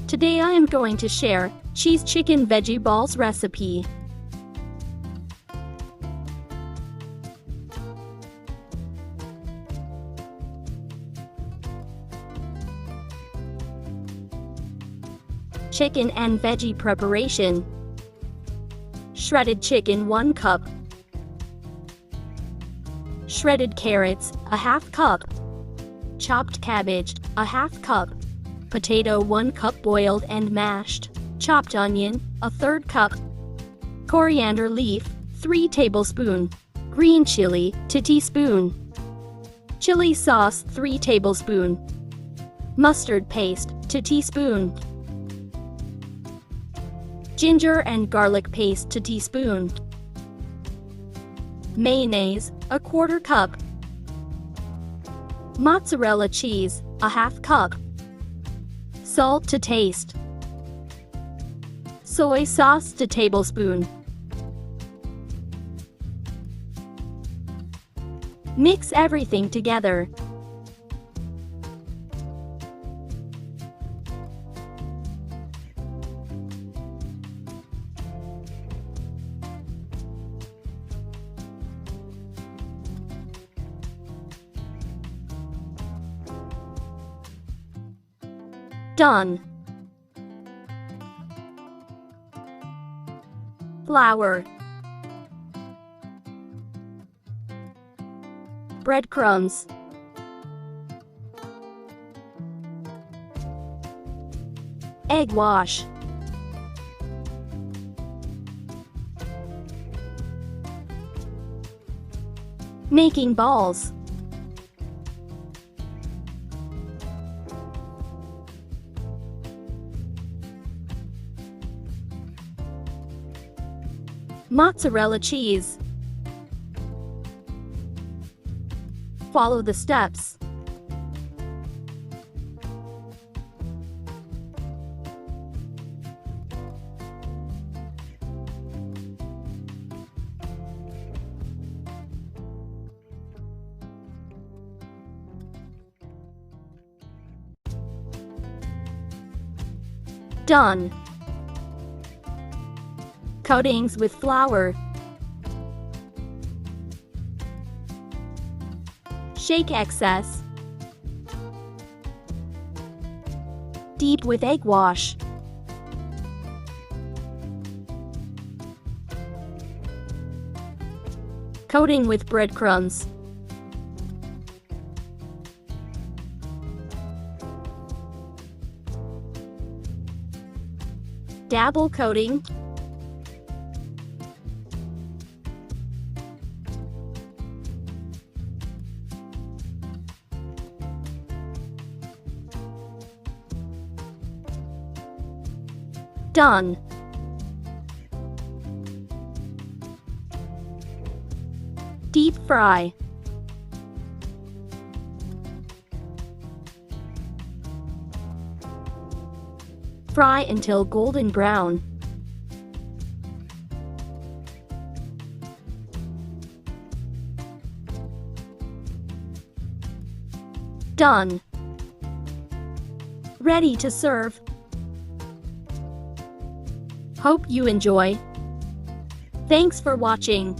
Today I am going to share cheese chicken veggie balls recipe. Chicken and veggie preparation. Shredded chicken 1 cup. Shredded carrots, a half cup. Chopped cabbage, a half cup. Potato 1 cup boiled and mashed. Chopped onion, a 1/3 cup. Coriander leaf, 3 tablespoons. Green chili, 2 teaspoons. Chili sauce, 3 tablespoons. Mustard paste, 2 teaspoons. Ginger and garlic paste, 2 teaspoons. Mayonnaise, a 1/4 cup. Mozzarella cheese, a half cup. Salt to taste. Soy sauce, 2 tablespoons. Mix everything together. Done. Flour. Breadcrumbs. Egg wash. Making balls. Mozzarella cheese. Follow the steps. Done. Coatings with flour. Shake excess. Deep with egg wash. Coating with breadcrumbs. Double coating. Done. Deep fry. Fry until golden brown. Done. Ready to serve. Hope you enjoy. Thanks for watching.